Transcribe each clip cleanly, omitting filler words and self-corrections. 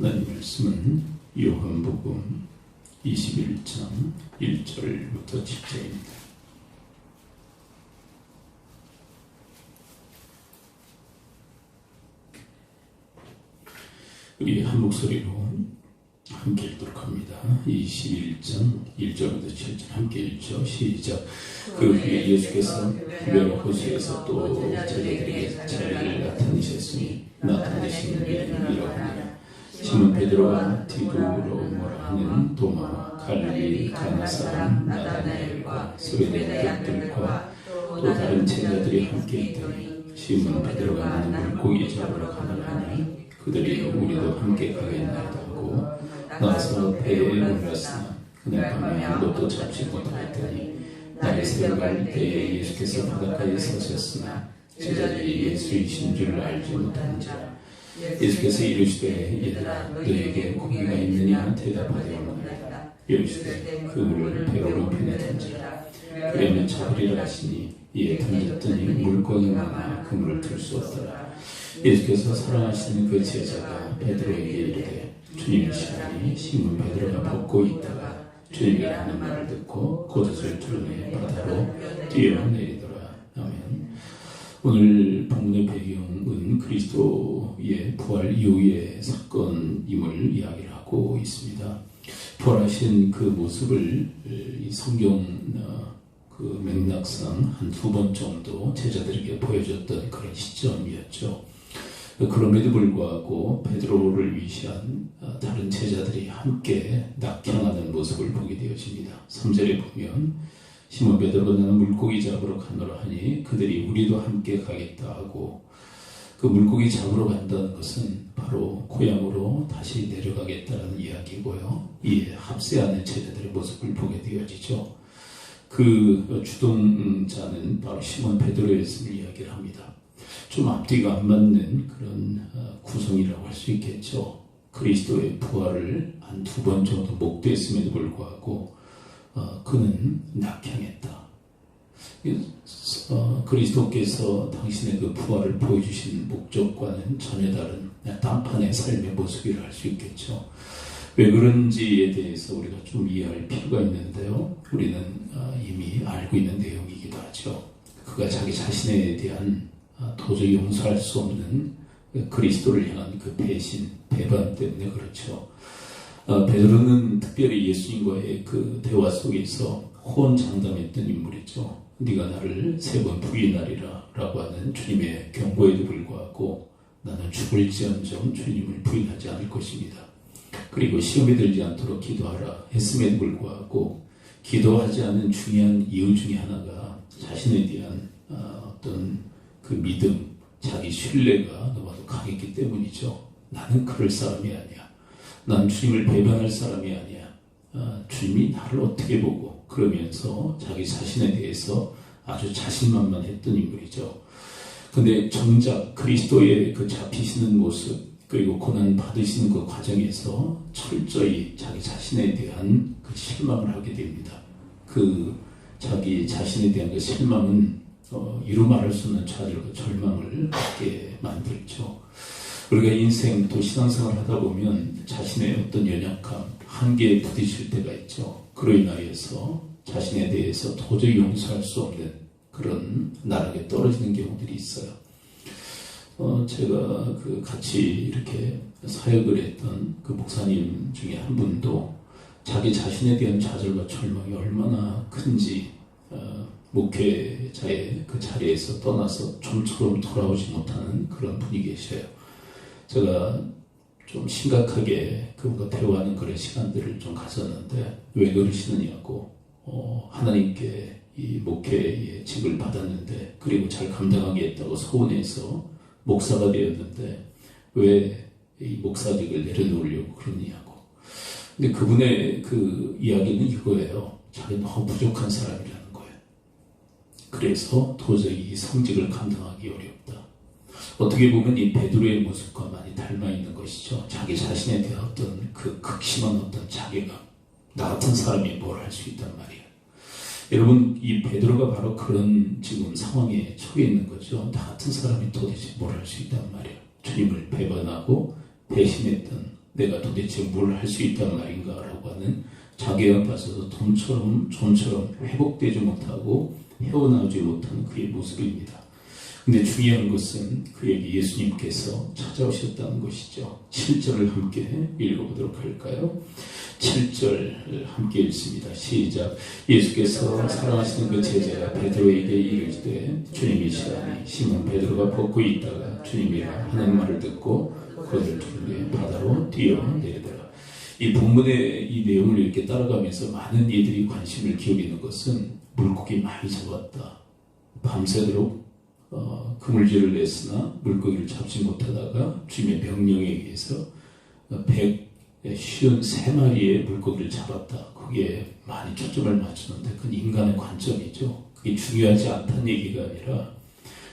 하나님 말씀은 요한복음 21장 1절부터 10절입니다. 우리 한 목소리로 함께 읽도록 합니다. 21장 1절부터 7절 함께 읽죠. 시작. 그 후에 예수께서 후배로 호수에서 또 제자들에게 자리를 나타내셨으니 나타내신 이름이라고 하니라. 시몬 베드로와 디도로모라 하는 도마와 갈릴리 가나 사람 나다나엘과 스웨덴 족들과 또 다른 제자들이 함께 있더니 시몬 베드로가 나는 물고기 잡으러 가느라니 그들이 우리도 함께 가겠나이다 하고 나와서 배에 올랐으나 그날 밤에 아무것도 잡지 못하였더니 날이 새어갈 때에 예수께서 바닷가에 서셨으나 제자들이 예수이신 줄 알지 못한지라. 예수께서 이르시되 얘들아 너에게 고기가 있느냐 대답하되었나이다. 이르시되 그물을 배로 오른편에 던지라. 그러면 잡으리라 하시니 이에 던졌더니 물고기 많아 그물을 들 수 없더라. 예수께서 사랑하시는 그 제자가 베드로에게 이르되 주님이시라니. 시몬 베드로가 벗고 있다가 주님이 하는 말을 듣고 겉옷을 드러내 바다로 뛰어내리더라. 아멘. 오늘 본문의 배경은 그리스도의 부활 이후의 사건임을 이야기를 하고 있습니다. 부활하신 그 모습을 이 성경 그 맥락상 한 2번 정도 제자들에게 보여줬던 그런 시점이었죠. 그럼에도 불구하고 베드로를 위시한 다른 제자들이 함께 낙향하는 모습을 보게 되어집니다. 3절에 보면 시몬 베드로가 나는 물고기 잡으러 가노라 하니 그들이 우리도 함께 가겠다 하고, 그 물고기 잡으러 간다는 것은 바로 고향으로 다시 내려가겠다는 이야기고요. 이에 합세하는 제자들의 모습을 보게 되어지죠. 그 주동자는 바로 시몬 베드로였음을 이야기를 합니다. 좀 앞뒤가 안 맞는 그런 구성이라고 할 수 있겠죠. 그리스도의 부활을 한 2번 정도 목도했음에도 불구하고 그는 낙향했다. 그리스도께서 당신의 그 부활을 보여주신 목적과는 전혀 다른 딴판의 삶의 모습이라 할 수 있겠죠. 왜 그런지에 대해서 우리가 좀 이해할 필요가 있는데요. 우리는 이미 알고 있는 내용이기도 하죠. 그가 자기 자신에 대한 도저히 용서할 수 없는 그리스도를 향한 그 배신, 배반 때문에 그렇죠. 베드로는 특별히 예수님과의 그 대화 속에서 호언장담했던 인물이죠. 네가 나를 3번 부인하리라 라고 하는 주님의 경고에도 불구하고 나는 죽을지언정 주님을 부인하지 않을 것입니다. 그리고 시험에 들지 않도록 기도하라 했음에도 불구하고 기도하지 않은 중요한 이유 중에 하나가 자신에 대한 어떤 그 믿음, 자기 신뢰가 너무나도 강했기 때문이죠. 나는 그럴 사람이 아니야. 난 주님을 배반할 사람이 아니야. 주님이 나를 어떻게 보고, 그러면서 자기 자신에 대해서 아주 자신만만했던 인물이죠. 근데 정작 그리스도의 그 잡히시는 모습, 그리고 고난 받으시는 그 과정에서 철저히 자기 자신에 대한 그 실망을 하게 됩니다. 그 자기 자신에 대한 그 실망은 이루 말할 수 없는 좌절과 절망을 갖게 만들죠. 우리가 인생 또 신앙생활 하다 보면 자신의 어떤 연약함, 한계에 부딪힐 때가 있죠. 그로 인하여서 자신에 대해서 도저히 용서할 수 없는 그런 나락에 떨어지는 경우들이 있어요. 제가 그 같이 이렇게 사역을 했던 그 목사님 중에 한 분도 자기 자신에 대한 좌절과 절망이 얼마나 큰지 목회자의 그 자리에서 떠나서 좀처럼 돌아오지 못하는 그런 분이 계셔요. 제가 좀 심각하게 그분과 대화하는 그런 시간들을 좀 가졌는데 왜 그러시느냐고, 하나님께 이 목회의 직을 받았는데 그리고 잘 감당하겠다고 서원해서 목사가 되었는데 왜 이 목사직을 내려놓으려고 그러냐고. 근데 그분의 그 이야기는 이거예요. 자기 너무 부족한 사람이라는 거예요. 그래서 도저히 이 성직을 감당하기 어렵다. 어떻게 보면 이 베드로의 모습과 많이 닮아 있는 것이죠. 자기 자신에 대한 어떤 그 극심한 어떤 자괴감. 나 같은 사람이 뭘 할 수 있단 말이에요. 여러분, 이 베드로가 바로 그런 지금 상황에 처해 있는 거죠. 나 같은 사람이 도대체 뭘 할 수 있단 말이에요. 주님을 배반하고 배신했던 내가 도대체 뭘 할 수 있단 말인가 라고 하는 자기가 빠져서 좀처럼 회복되지 못하고 헤어나오지 못하는 그의 모습입니다. 근데 중요한 것은 그에게 예수님께서 찾아오셨다는 것이죠. 7절을 함께 읽어보도록 할까요? 7절 함께 읽습니다. 시작. 예수께서 사랑하시는 그 제자 베드로에게 이르시되 주님이시라니. 시몬 베드로가 벗고 있다가 주님이라 하는 말을 듣고 그를 둘러 바다로 뛰어내리더라. 이 본문의 이 내용을 이렇게 따라가면서 많은 이들이 관심을 기울이는 것은 물고기 많이 잡았다. 밤새도록 그물질을 냈으나 물고기를 잡지 못하다가 주님의 명령에 의해서 153마리의 물고기를 잡았다. 거기에 많이 초점을 맞추는데 그건 인간의 관점이죠. 그게 중요하지 않다는 얘기가 아니라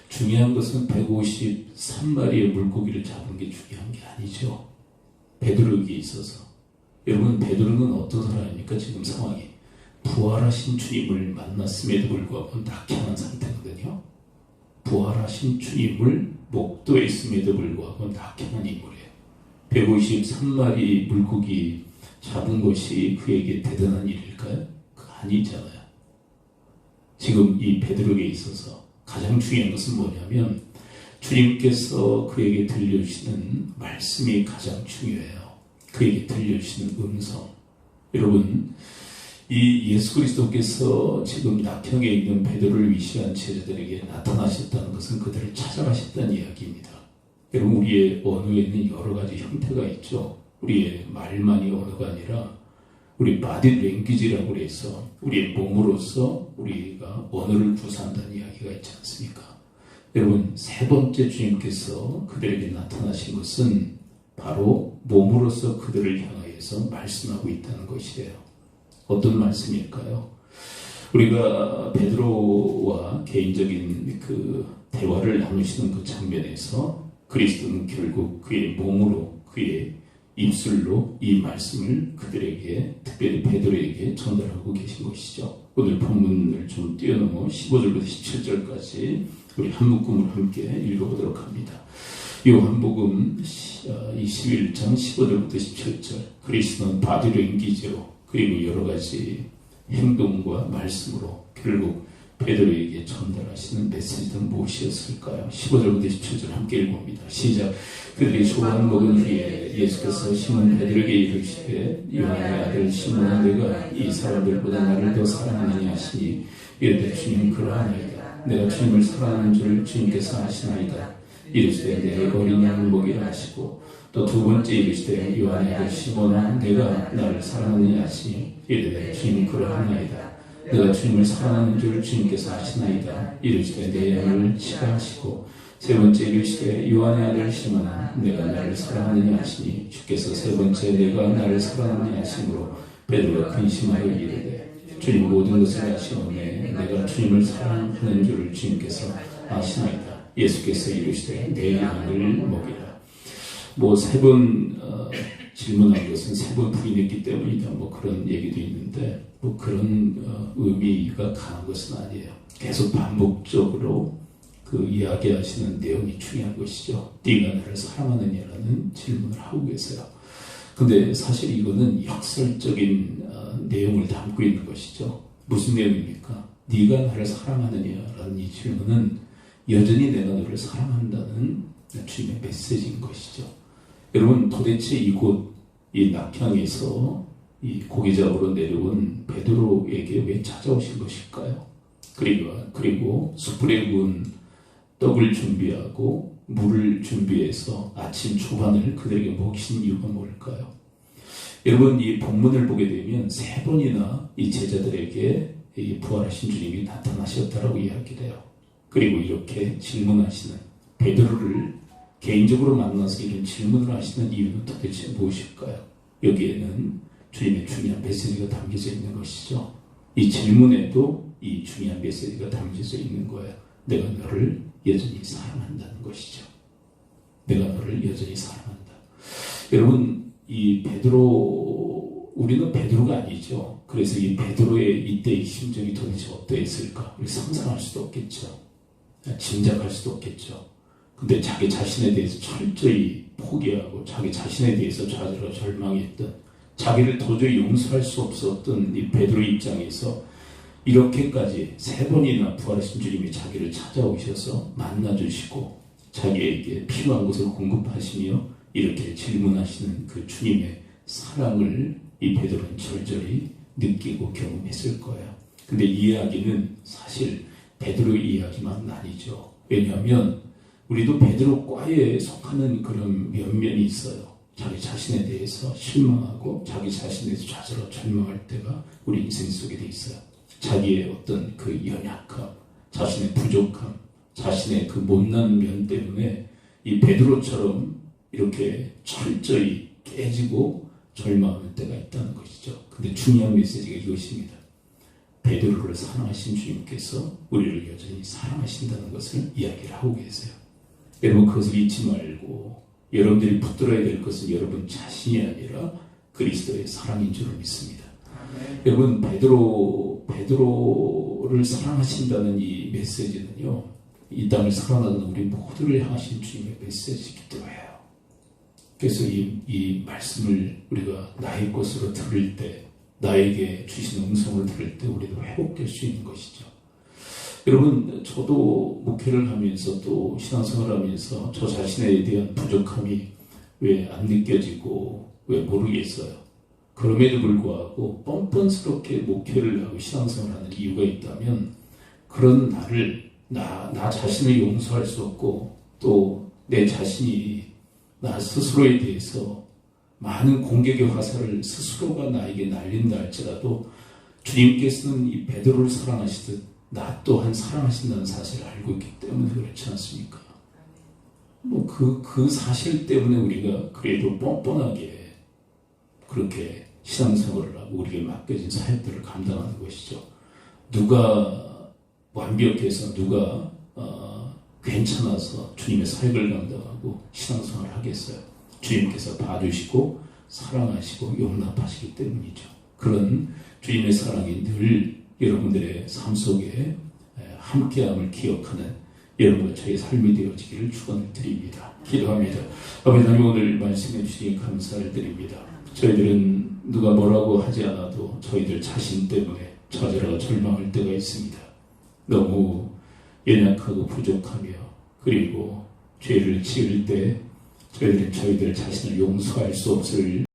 중요한 것은 153마리의 물고기를 잡은 게 중요한 게 아니죠. 베드로에게 있어서. 여러분, 베드로는 어떤 사람입니까? 지금 상황이 부활하신 주님을 만났음에도 불구하고 낙향한 상태거든요. 부활하신 주님을 목도에 있음에도 불구하고 낙향한 인물이에요. 153마리 물고기 잡은 것이 그에게 대단한 일일까요? 그거 아니잖아요. 지금 이 베드로에게 있어서 가장 중요한 것은 뭐냐면 주님께서 그에게 들려주시는 말씀이 가장 중요해요. 그에게 들려주시는 음성. 여러분, 이 예수 그리스도께서 지금 낙향에 있는 베드로를 위시한 제자들에게 나타나셨다는 것은 그들을 찾아가셨다는 이야기입니다. 여러분, 우리의 언어에는 여러 가지 형태가 있죠. 우리의 말만이 언어가 아니라 우리 바디 랭귀지라고 해서 우리의 몸으로서 우리가 언어를 구사한다는 이야기가 있지 않습니까? 여러분, 세 번째 주님께서 그들에게 나타나신 것은 바로 몸으로서 그들을 향하여서 말씀하고 있다는 것이에요. 어떤 말씀일까요? 우리가 베드로와 개인적인 그 대화를 나누시는 그 장면에서 그리스도는 결국 그의 몸으로, 그의 입술로 이 말씀을 그들에게, 특별히 베드로에게 전달하고 계신 것이죠. 오늘 본문을 좀 뛰어넘어 15절부터 17절까지 우리 한 묶음을 함께 읽어보도록 합니다. 요한복음 21장 15절부터 17절. 그리스도는 바디랭귀지로 그리고 여러 가지 행동과 말씀으로 결국 베드로에게 전달하시는 메시지는 무엇이었을까요? 15절부터 17절 함께 읽어봅니다. 시작. 그들이 조각 먹은 후에 예수께서 시몬 베드로에게 이르시되 요한의 아들 시몬아, 내가 이 사람들보다 나를 더 사랑하느냐 하시니 이르되 주님 그러하나이다. 내가 주님을 사랑하는 줄 주님께서 아시나이다. 이르시되 내 어린 양을 먹이라 하시고 또 두 번째 이르시되 요한의 아들 시몬아, 내가 나를 사랑하느냐 하시니 이르되 주님 그러하나이다. 내가 주님을 사랑하는 줄 주님께서 아시나이다. 이르시되 내 양을 치라 하시고 세 번째 이르시되 요한의 아들 시몬아, 내가 나를 사랑하느냐 하시니 주께서 세 번째 내가 나를 사랑하느냐 하심으로 베드로가 근심하여 이르되 주님 모든 것을 아시오매 내가 주님을 사랑하는 줄 주님께서 아시나이다. 예수께서 이르시되 내 양을 먹이라. 세 번 질문한 것은 세 번 부인했기 때문이다. 그런 얘기도 있는데 그런 의미가 강한 것은 아니에요. 계속 반복적으로 그 이야기하시는 내용이 중요한 것이죠. 네가 나를 사랑하느냐라는 질문을 하고 계세요. 근데 사실 이거는 역설적인 내용을 담고 있는 것이죠. 무슨 내용입니까? 네가 나를 사랑하느냐라는 이 질문은 여전히 내가 너를 사랑한다는 주님의 메시지인 것이죠. 여러분, 도대체 이곳 이 낙향에서 이 고기 잡으러 내려온 베드로에게 왜 찾아오신 것일까요? 그리고 숯불에 구운 떡을 준비하고 물을 준비해서 아침 초반을 그들에게 먹이신 이유가 뭘까요? 여러분, 이 본문을 보게 되면 세 번이나 이 제자들에게 이 부활하신 주님이 나타나셨다라고 이야기를 해요. 그리고 이렇게 질문하시는 베드로를 개인적으로 만나서 이런 질문을 하시는 이유는 도대체 무엇일까요? 여기에는 주님의 중요한 메시지가 담겨져 있는 것이죠. 이 질문에도 이 중요한 메시지가 담겨져 있는 거예요. 내가 너를 여전히 사랑한다는 것이죠. 내가 너를 여전히 사랑한다. 여러분, 이 베드로, 우리는 베드로가 아니죠. 그래서 이 베드로의 이때의 심정이 도대체 어떠했을까? 우리 상상할 수도 없겠죠. 짐작할 수도 없겠죠. 근데 자기 자신에 대해서 철저히 포기하고 자기 자신에 대해서 좌절하고 절망했던, 자기를 도저히 용서할 수 없었던 이 베드로의 입장에서 이렇게까지 3번이나 부활하신 주님이 자기를 찾아오셔서 만나주시고 자기에게 필요한 것을 공급하시며 이렇게 질문하시는 그 주님의 사랑을 이 베드로는 절절히 느끼고 경험했을 거예요. 근데 이 이야기는 사실 베드로의 이야기만 아니죠. 왜냐하면 우리도 베드로과에 속하는 그런 면면이 있어요. 자기 자신에 대해서 실망하고 자기 자신에 대해서 좌절하고 절망할 때가 우리 인생 속에 돼 있어요. 자기의 어떤 그 연약함, 자신의 부족함, 자신의 그 못난 면 때문에 이 베드로처럼 이렇게 철저히 깨지고 절망할 때가 있다는 것이죠. 근데 중요한 메시지가 이것입니다. 베드로를 사랑하신 주님께서 우리를 여전히 사랑하신다는 것을 이야기를 하고 계세요. 여러분 그것을 잊지 말고 여러분들이 붙들어야 될 것은 여러분 자신이 아니라 그리스도의 사랑인 줄 믿습니다. 여러분 베드로를 사랑하신다는 이 메시지는요, 이 땅을 살아나는 우리 모두를 향하신 주님의 메시지이기도 해요. 그래서 이 말씀을 우리가 나의 것으로 들을 때, 나에게 주신 음성을 들을 때 우리도 회복될 수 있는 것이죠. 여러분 저도 목회를 하면서 또 신앙생활을 하면서 저 자신에 대한 부족함이 왜 안 느껴지고 왜 모르겠어요. 그럼에도 불구하고 뻔뻔스럽게 목회를 하고 신앙생활을 하는 이유가 있다면 그런 나 자신을 용서할 수 없고 또 내 자신이 나 스스로에 대해서 많은 공격의 화살을 스스로가 나에게 날린다 할지라도 주님께서는 이 베드로를 사랑하시듯 나 또한 사랑하신다는 사실을 알고 있기 때문에 그렇지 않습니까? 그 사실 때문에 우리가 그래도 뻔뻔하게 그렇게 신앙생활을 하고 우리에게 맡겨진 사역들을 감당하는 것이죠. 누가 완벽해서 누가 괜찮아서 주님의 사역을 감당하고 신앙생활을 하겠어요. 주님께서 봐주시고 사랑하시고 용납하시기 때문이죠. 그런 주님의 사랑이 늘 여러분들의 삶 속에 함께함을 기억하는 여러분과 저의 삶이 되어지기를 축원을 드립니다. 기도합니다. 아버지 하나님 오늘 말씀해 주시니 감사를 드립니다. 저희들은 누가 뭐라고 하지 않아도 저희들 자신 때문에 좌절하고 절망할 때가 있습니다. 너무 연약하고 부족하며 그리고 죄를 지을 때 저희들 자신을 용서할 수 없을